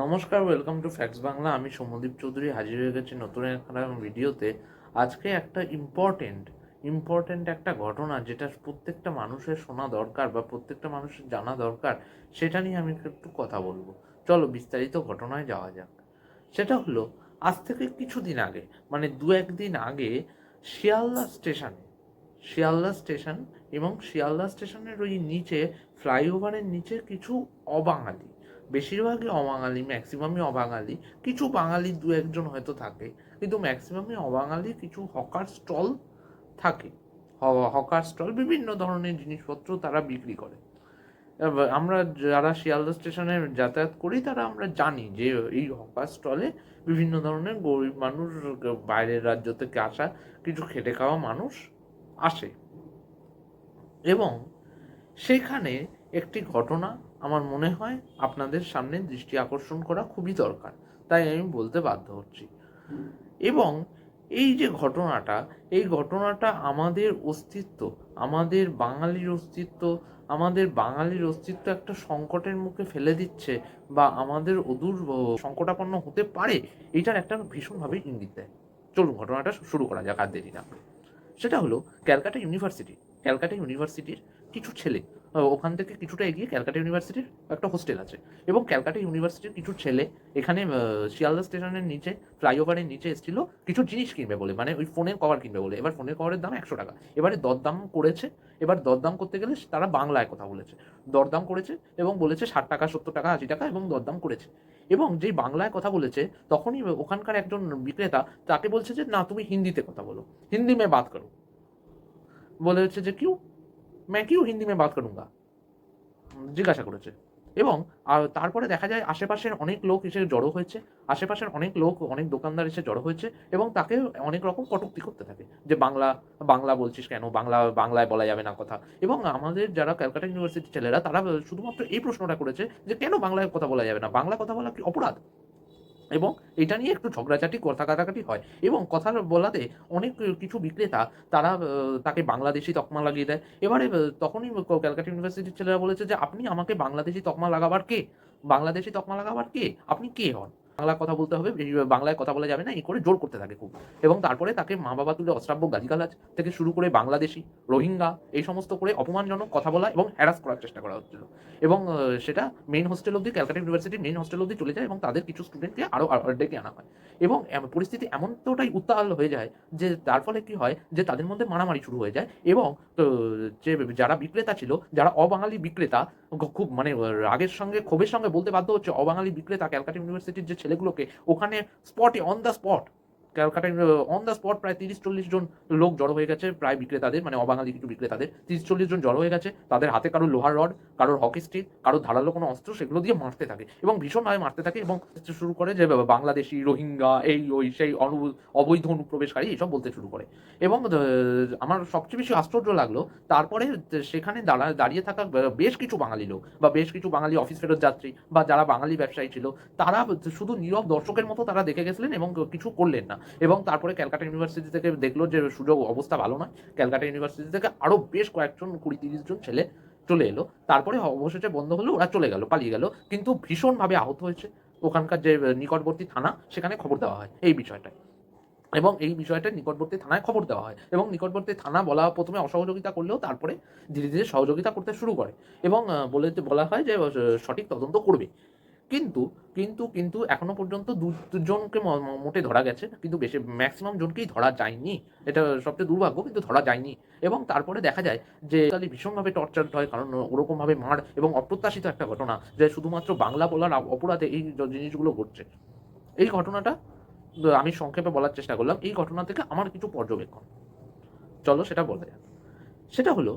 নমস্কার, welcome to facts Bangla. আমি সৌম্যদীপ চৌধুরী হাজির হয়ে গেছি নতুন একটা ভিডিওতে। আজকে একটা ইম্পর্টেন্ট একটা ঘটনা, যেটা প্রত্যেকটা মানুষের শোনা দরকার বা প্রত্যেকটা মানুষের জানা দরকার, সেটা নিয়ে আমি একটু কথা বলবো। চলো বিস্তারিত ঘটনায় যাওয়া যাক। সেটা হলো, আজ থেকে কিছুদিন আগে, মানে দু একদিন আগে, শিয়ালদা স্টেশনে শিয়ালদা স্টেশন এবং শিয়ালদা স্টেশনের ওই নিচে, ফ্লাইওভারের নিচে কিছু অবাঙালি, বেশিরভাগই অবাঙালি, ম্যাক্সিমামই অবাঙালি, কিছু বাঙালি দু একজন হয়তো থাকে, কিন্তু ম্যাক্সিমামই অবাঙালি, কিছু হকার স্টল থাকে। হকার স্টল বিভিন্ন ধরনের জিনিসপত্র তারা বিক্রি করে। এবার আমরা যারা শিয়ালদা স্টেশনে যাতায়াত করি তারা আমরা জানি যে এই হকার স্টলে বিভিন্ন ধরনের গরিব মানুষ, বাইরের রাজ্য থেকে আসা কিছু খেটে খাওয়া মানুষ আসে। এবং সেখানে একটি ঘটনা আমার মনে হয় আপনাদের সামনে দৃষ্টি আকর্ষণ করা খুবই দরকার, তাই আমি বলতে বাধ্য হচ্ছি। এবং এই যে ঘটনাটা, এই ঘটনাটা আমাদের অস্তিত্ব, আমাদের বাঙালির অস্তিত্ব, একটা সংকটের মুখে ফেলে দিচ্ছে, বা আমাদের অদূর সংকটাপন্ন হতে পারে, এইটার একটা ভীষণভাবে ইঙ্গিত দেয়। চলুন ঘটনাটা শুরু করা যাক, আর দেরি না করে। সেটা হলো ক্যালকাটা ইউনিভার্সিটির কিছু ছেলে, ওখান থেকে কিছুটা এগিয়ে ক্যালকাটা ইউনিভার্সিটির একটা হোস্টেল আছে, এবং ক্যালকাটা ইউনিভার্সিটির কিছু ছেলে এখানে শিয়ালদা স্টেশনের নিচে, ফ্লাইওভারের নিচে এসেছিল কিছু জিনিস কিনবে বলে, মানে ওই ফোনের কভার কিনবে বলে। এবার ফোনের কভারের দাম 100 টাকা। এবারে দরদাম করেছে। এবার দরদাম করতে গেলে তারা বাংলায় কথা বলেছে, দরদাম করেছে এবং বলেছে 60 টাকা, 70 টাকা, 80 টাকা, এবং দরদাম করেছে। এবং যেই বাংলায় কথা বলেছে, তখনই ওখানকার একজন বিক্রেতা তাকে বলছে যে না, তুমি হিন্দিতে কথা বলো, হিন্দি মে বাত করো। বলে হচ্ছে যে কিউ, मैं क्यों हिंदी में बात करूंगा, জিজ্ঞাসা করেছে। এবং তারপরে দেখা যায় আশেপাশের অনেক লোক এসে জড়ো হয়েছে, অনেক দোকানদার এসে জড়ো হয়েছে, এবং তাকে অনেক রকম কটূক্তি করতে থাকে যে বাংলা বাংলা বলছিস কেন, বাংলায় বলা যাবে না কথা। এবং আমাদের যারা ক্যালকাটা ইউনিভার্সিটির ছেলেরা, তারা শুধুমাত্র এই প্রশ্নটা করেছে যে কেন বাংলায় কথা বলা যাবে না, বাংলা কথা বলা কি অপরাধ? এবং এটা নিয়ে একটু ঝগড়াঝাটি, কথা কাটাকাটি হয়, এবং কথা বলাতে অনেক কিছু বিক্রেতা তারা তাকে বাংলাদেশি তকমা লাগিয়ে দেয়। এবারে তখনই ক্যালকাটা ইউনিভার্সিটির ছেলেরা বলেছে যে আপনি আমাকে বাংলাদেশি তকমা লাগাবার কে? বাংলাদেশি তকমা লাগাবার কে? আপনি কে হন? বাংলা কথা বলতে হবে, বাংলায় কথা বলা যাবে না, এই করে জোর করতে থাকে খুব। এবং তারপরে তাকে মা-বাবা তুলে অশ্রাব্য গালিগালাজ থেকে শুরু করে বাংলাদেশি, রোহিঙ্গা, এই সমস্ত করে অপমানজনক কথা বলা এবং হ্যারাস করার চেষ্টা করা হচ্ছিল। এবং সেটা মেইন হোস্টেল অব্দি, ক্যালকাটা ইউনিভার্সিটির মেইন হোস্টেল অব্দি চলে যায়, এবং তাদের কিছু স্টুডেন্টকে আরও ডেকে আনা হয়। এবং পরিস্থিতি এমনটাই উত্তাল হয়ে যায় যে তার ফলে কি হয় যে তাদের মধ্যে মারামারি শুরু হয়ে যায়। এবং যে যারা বিক্রেতা ছিল, যারা অবাঙালি বিক্রেতা, খুব মানে রাগের সঙ্গে, ক্ষোভের সঙ্গে বলতে বাধ্য হচ্ছে, অবাঙালি বিক্রেতা ক্যালকাটা ইউনিভার্সিটির যে ছেলেগুলোকে ওখানে স্পটে, on the spot, Calcutta on the spot প্রায় 30-40 জন লোক জড়ো হয়ে গেছে, প্রায় বিক্রেতাদের, মানে অবাঙালি কিছু বিক্রেতাদের 30-40 জন জড়ো হয়ে গেছে। তাদের হাতে কারোর লোহার রড, কারোর হকি স্টিক, কারোর ধারালো কোনো অস্ত্র, সেগুলো দিয়ে মারতে থাকে, এবং ভীষণভাবে মারতে থাকে, এবং শুরু করে যে বাংলাদেশি, রোহিঙ্গা, এই ওই সেই অবৈধ অনুপ্রবেশকারী, এইসব বলতে শুরু করে। এবং আমার সবচেয়ে বেশি আশ্চর্য লাগলো, তারপরে সেখানে দাঁড়িয়ে থাকা বেশ কিছু বাঙালি লোক, বা বেশ কিছু বাঙালি অফিস ফেরত যাত্রী, বা যারা বাঙালি ব্যবসায়ী ছিল, তারা শুধু নীরব দর্শকের মতো তারা দেখে গেছিলেন এবং কিছু করলেন না। এবং তারপরে ক্যালকাটা ইউনিভার্সিটি থেকে দেখলো যে সুযোগ অবস্থা ভালো নয়, ক্যালকাটা ইউনিভার্সিটি থেকে আরও বেশ কয়েকজন, 20-30 জন ছেলে চলে এলো। তারপরে অবশেষে বন্ধ হলো, ওরা চলে গেল, পালিয়ে গেল, কিন্তু ভীষণভাবে আহত হয়েছে। ওখানকার যে নিকটবর্তী থানা, সেখানে খবর দেওয়া হয় এই বিষয়টায়, এবং এই বিষয়টা নিকটবর্তী থানায় খবর দেওয়া হয়, এবং নিকটবর্তী থানা প্রথমে অসহযোগিতা করলেও তারপরে ধীরে ধীরে সহযোগিতা করতে শুরু করে, এবং বলা হয় যে সঠিক তদন্ত করবে। কিন্তু কিন্তু এখনো পর্যন্ত দুজনকে মোটে ধরা গেছে, কিন্তু বেশি ম্যাক্সিমাম জনকেই ধরা যায়নি। এটা সবচেয়ে দুর্ভাগ্য, কিন্তু ধরা যায়নি। এবং তারপরে দেখা যায় যে তালি ভীষণভাবে টর্চার হয়, কারণ ওরকমভাবে মার, এবং অপ্রত্যাশিত একটা ঘটনা যে শুধুমাত্র বাংলা বলার অপরাধে এই জিনিসগুলো ঘটছে। এই ঘটনাটা আমি সংক্ষেপে বলার চেষ্টা করলাম। এই ঘটনা থেকে আমার কিছু পর্যবেক্ষণ, চলো সেটা বলা যাক। সেটা হলো,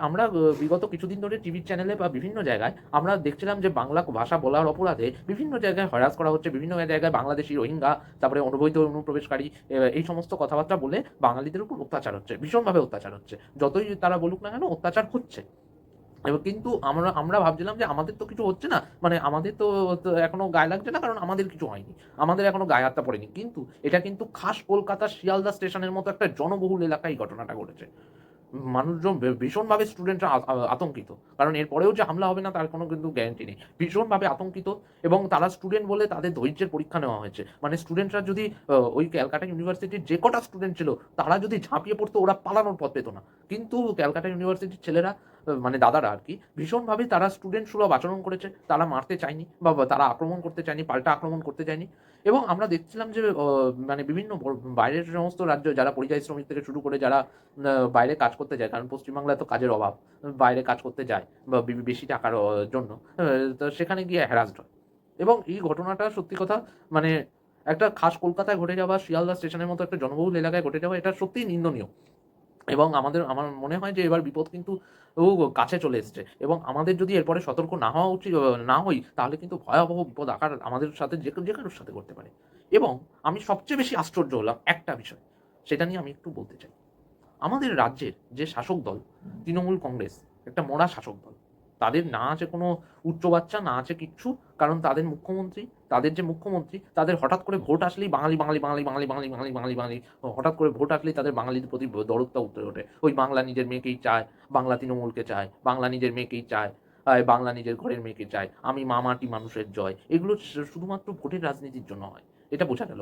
আমরা বিগত কিছুদিন ধরে টিভি চ্যানেলে বা বিভিন্ন জায়গায় আমরা দেখছিলাম যে বাংলা ভাষা বলার অপরাধে বিভিন্ন জায়গায় হ্যারাস করা হচ্ছে, বিভিন্ন জায়গায় বাংলাদেশি, রোহিঙ্গা, তারপরে অনবৈধ অনুপ্রবেশকারী, এই সমস্ত কথাবার্তা বলে বাঙালিদের উপর অত্যাচার হচ্ছে, ভীষণভাবে অত্যাচার হচ্ছে। যতই তারা বলুক না কেন, অত্যাচার হচ্ছে। এবং কিন্তু আমরা আমরা ভাবছিলাম যে আমাদের তো কিছু হচ্ছে না, মানে আমাদের তো এখনো গায়ে লাগছে না, কারণ আমাদের কিছু হয়নি, আমাদের এখনো গায়ে হাতটা পড়েনি। কিন্তু এটা কিন্তু খাস কলকাতার শিয়ালদা স্টেশনের মতো একটা জনবহুল এলাকায় এই ঘটনাটা ঘটেছে। মানুষজন ভীষণভাবে স্টুডেন্টরা আতঙ্কিত। কারণ এরপরেও যে হামলা হবে না তার কোনো কিন্তু গ্যারান্টি নেই। ভীষণভাবে আতঙ্কিত এবং তারা স্টুডেন্ট বলে তাদের ধৈর্যের পরীক্ষা নেওয়া হয়েছে। মানে স্টুডেন্টরা যদি ওই ক্যালকাটা ইউনিভার্সিটির যে কটা স্টুডেন্ট ছিল তারা যদি ঝাঁপিয়ে পড়তো ওরা পালানোর পথ পেত না। কিন্তু ক্যালকাটা ইউনিভার্সিটির ছেলেরা মানে দাদারা আরকি ভীষণভাবে তারা স্টুডেন্ট সুলভ আচরণ করেছে। তারা মারতে চায়নি বা তারা আক্রমণ করতে চায়নি, পাল্টা আক্রমণ করতে চায়নি। এবং আমরা দেখছিলাম যে মানে বিভিন্ন বাইরের সমস্ত রাজ্য যারা পরিযায়ী শ্রমিক থেকে শুরু করে যারা বাইরে কাজ করতে যায়, কারণ পশ্চিমবাংলায় তো কাজের অভাব। বাইরে কাজ করতে যায় বা বেশি টাকার জন্য তো সেখানে গিয়ে হ্যারাসড হয়। এবং এই ঘটনাটা সত্যি কথা মানে একটা খাস কলকাতায় ঘটে যাওয়া, শিয়ালদা স্টেশনের মতো একটা জনবহুল এলাকায় ঘটে যাওয়া এটা সত্যিই নিন্দনীয়। এবং আমার মনে হয় যে এবার বিপদ কিন্তু কাছে চলে এসছে এবং আমাদের যদি এরপরে সতর্ক না হওয়া উচিত না হই তাহলে কিন্তু ভয়াবহ বিপদ আকার আমাদের সাথে যে কারোর সাথে ঘটতে পারে। এবং আমি সবচেয়ে বেশি আশ্চর্য হলাম একটা বিষয়, সেটা নিয়ে আমি একটু বলতে চাই। আমাদের রাজ্যের যে শাসক দল তৃণমূল কংগ্রেস একটা মরা শাসক দল। তাদের না আছে কোনো উচ্চ বাচ্চা, না আছে কিচ্ছু। কারণ তাদের যে মুখ্যমন্ত্রী তাদের হঠাৎ করে ভোট আসলেই বাঙালি, বাঙালি, বাঙালি, বাঙালি, বাঙালি, বাঙালি, বাঙালি, বাঙালি হঠাৎ করে ভোট আসলেই তাদের বাঙালিদের প্রতি দরদটা উতলে ওঠে। ওই বাংলা নিজের মেয়েকেই চায়, বাংলা তৃণমূলকে চায়, বাংলা নিজের মেয়েকেই চায়, বাংলা নিজের ঘরের মেয়েকে চায়। আমি মামাটি মানুষের জয়। এগুলো শুধুমাত্র ভোটের রাজনীতির জন্য হয়। এটা বোঝা গেল।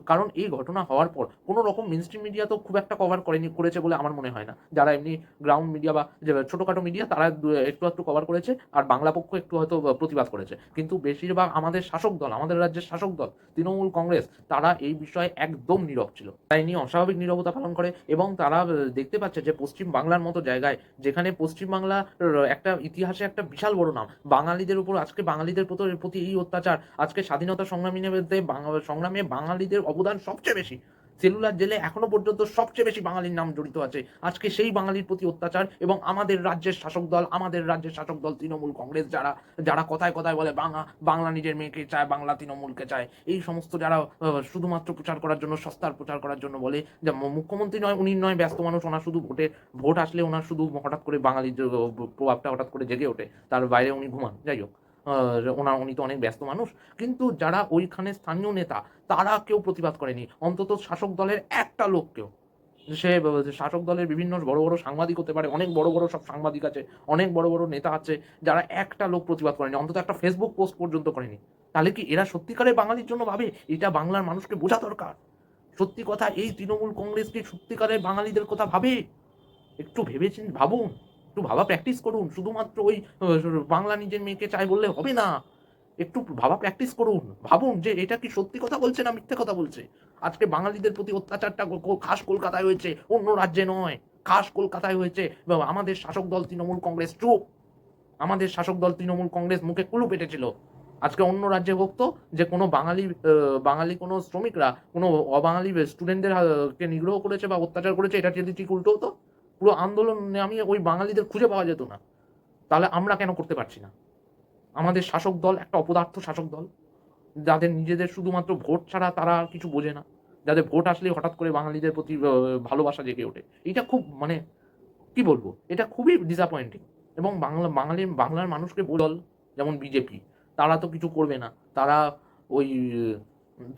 কারণ এই ঘটনা হওয়ার পর কোনো রকম মেইনস্ট্রিম মিডিয়া তো খুব একটা কভার করেছে বলে আমার মনে হয় না। যারা এমনি গ্রাউন্ড মিডিয়া বা যে ছোটখাটো মিডিয়া তারা একটু আধটু কভার করেছে আর বাংলা পক্ষ একটু হয়তো প্রতিবাদ করেছে। কিন্তু বেশিরভাগ আমাদের শাসক দল, আমাদের রাজ্যের শাসক দল তৃণমূল কংগ্রেস তারা এই বিষয়ে একদম নীরব ছিল। তাই নিয়ে অস্বাভাবিক নীরবতা পালন করে এবং তারা দেখতে পাচ্ছে যে পশ্চিম বাংলার মতো জায়গায় যেখানে পশ্চিম বাংলার একটা ইতিহাসে একটা বিশাল বড় নাম। বাঙালিদের উপর আজকে বাঙালিদের প্রতি এই অত্যাচার, আজকে স্বাধীনতা সংগ্রামে বাঙালিদের অবদান সবচেয়ে বেশি। সেলুলার জেলে এখনো পর্যন্ত সবচেয়ে বেশি বাঙালির নাম জড়িত আছে। আজকে সেই বাঙালির প্রতি অত্যাচার এবং আমাদের রাজ্যের শাসক দল তৃণমূল কংগ্রেস যারা কথায় কথায় বলে বাংলা নিজের মেয়েকে চায়, বাংলা তৃণমূলকে চায়। এই সমস্ত যারা শুধুমাত্র প্রচার করার জন্য, সস্তার প্রচার করার জন্য বলে যে মুখ্যমন্ত্রী নয়, উনি নয় ব্যস্ত মানুষ, ওনার শুধু ভোট আসলে ওনার শুধু হঠাৎ করে বাঙালির প্রভাবটা হঠাৎ করে জেগে ওঠে। তার বাইরে উনি ঘুমান। যাই হোক, উনি তো অনেক ব্যস্ত মানুষ। কিন্তু যারা ওইখানে স্থানীয় নেতা তারা কেউ প্রতিবাদ করেনি। অন্তত শাসক দলের একটা লোককেও। সে শাসক দলের বিভিন্ন বড়, বড় সাংবাদিক হতে পারে, অনেক বড়, বড় সব সাংবাদিক আছে, অনেক বড়, বড় নেতা আছে, যারা একটা লোক প্রতিবাদ করেনি। অন্তত একটা ফেসবুক পোস্ট পর্যন্ত করেনি। তাহলে কি এরা সত্যিকারের বাঙালির জন্য ভাবে? এটা বাংলার মানুষকে বোঝা দরকার। সত্যি কথা এই তৃণমূল কংগ্রেস কি সত্যিকারের বাঙালিদের কথা ভাবে? একটু ভাবুন। একটু ভাবা প্র্যাকটিস করুন। শুধুমাত্র ওই বাংলা নিজের মেয়েকে চায় বললে হবে না। একটু ভাবা প্র্যাকটিস করুন। ভাবুন যে এটা কি সত্যি কথা বলছে না মিথ্যে কথা বলছে। আজকে বাঙালিদের প্রতি অত্যাচারটা খাস কলকাতায় হয়েছে, অন্য রাজ্যে নয়। খাস কলকাতায় হয়েছে। আমাদের শাসক দল তৃণমূল কংগ্রেস চুপ। আমাদের শাসক দল তৃণমূল কংগ্রেস মুখে কুলু পেটেছিল। আজকে অন্য রাজ্যে হোক তো যে কোনো বাঙালি কোনো শ্রমিকরা কোনো অবাঙালি স্টুডেন্টদের কে নিগ্রহ করেছে বা অত্যাচার করেছে, এটা যদি ঠিক উল্টো হতো, পুরো আন্দোলন নামিয়ে ওই বাঙালিদের খুঁজে পাওয়া যেত না। তাহলে আমরা কেন করতে পারছি না? আমাদের শাসক দল একটা অপদার্থ শাসক দল, যাদের নিজেদের শুধুমাত্র ভোট ছাড়া তারা আর কিছু বোঝে না। যাদের ভোট আসলেই হঠাৎ করে বাঙালিদের প্রতি ভালোবাসা জেগে ওঠে। এটা খুব মানে কি বলবো? এটা খুবই ডিসঅ্যাপয়েন্টিং। এবং বাংলার মানুষকে দল যেমন বিজেপি তারা তো কিছু করবে না। ওই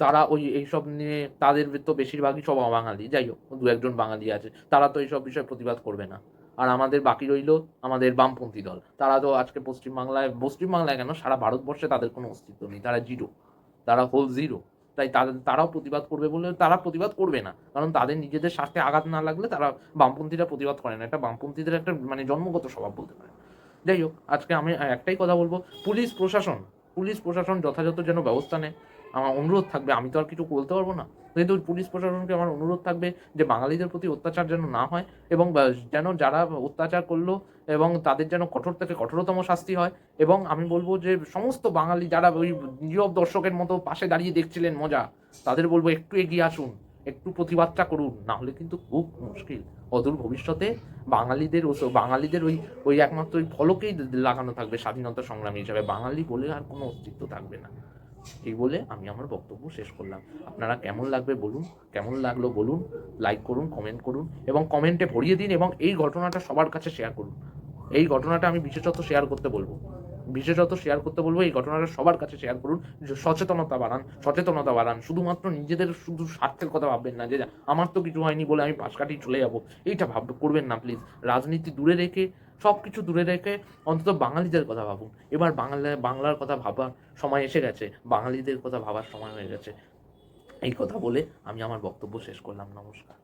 তারা এইসব নিয়ে তাদের তো বেশিরভাগই সব অবাঙালি। যাই হোক, ২-১ জন বাঙালি আছে। তারা তো এইসব বিষয়ে প্রতিবাদ করবে না। আর আমাদের বাকি রইল আমাদের বামপন্থী দল। তারা তো আজকে পশ্চিমবাংলায় কেন সারা ভারতবর্ষে তাদের কোনো অস্তিত্ব নেই। তারা জিরো। তারা হোল জিরো। তাই তারাও প্রতিবাদ করবে বলে তারা প্রতিবাদ করবে না। কারণ তাদের নিজেদের স্বার্থে আঘাত না লাগলে তারা বামপন্থীরা প্রতিবাদ করে না। এটা বামপন্থীদের একটা মানে জন্মগত স্বভাব বলতে পারেন। যাই হোক, আজকে আমি একটাই কথা বলব, পুলিশ প্রশাসন যথাযথ যেন ব্যবস্থা নেয়। আমার অনুরোধ থাকবে, আমি তো আর কিছু বলতে পারবো না। কিন্তু পুলিশ প্রশাসনকে আমার অনুরোধ থাকবে যে বাঙালিদের প্রতি অত্যাচার যেন না হয় এবং যেন যারা অত্যাচার করলো এবং তাদের যেন কঠোর থেকে কঠোরতম শাস্তি হয়। এবং আমি বলব যে সমস্ত বাঙালি যারা ওই নীরব দর্শকের মতো পাশে দাঁড়িয়ে দেখছিলেন মজা, তাদের বলবো একটু এগিয়ে আসুন, একটু প্রতিবাদটা করুন। না হলে কিন্তু খুব মুশকিল। অদূর ভবিষ্যতে বাঙালিদের ওই একমাত্র ওই ফলকেই লাগানো থাকবে স্বাধীনতা সংগ্রামী হিসাবে। বাঙালি বলে আর কোনো অস্তিত্ব থাকবে না। এই বলে আমি আমার বক্তব্য শেষ করলাম। আপনারা কেমন লাগলো বলুন, লাইক করুন, কমেন্ট করুন এবং কমেন্টে ভরিয়ে দিন এবং এই ঘটনাটা সবার কাছে শেয়ার করুন। এই ঘটনাটা আমি বিশেষত শেয়ার করতে বলবো। বিশেষত শেয়ার করতে বলবো, এই ঘটনাটা সবার কাছে শেয়ার করুন, যে সচেতনতা বাড়ান। শুধুমাত্র নিজেদের শুধু স্বার্থের কথা ভাববেন না, যে আমার তো কিছু হয়নি বলে আমি পাশ কাটিয়ে চলে যাবো, এইটা করবেন না প্লিজ। রাজনীতি দূরে রেখে, সব কিছু দূরে রেখে অন্তত বাঙালিদের কথা ভাবুন। এবার বাংলার কথা ভাবার সময় এসে গেছে, বাঙালিদের কথা ভাবার সময় হয়ে গেছে। এই কথা বলে আমি আমার বক্তব্য শেষ করলাম। নমস্কার।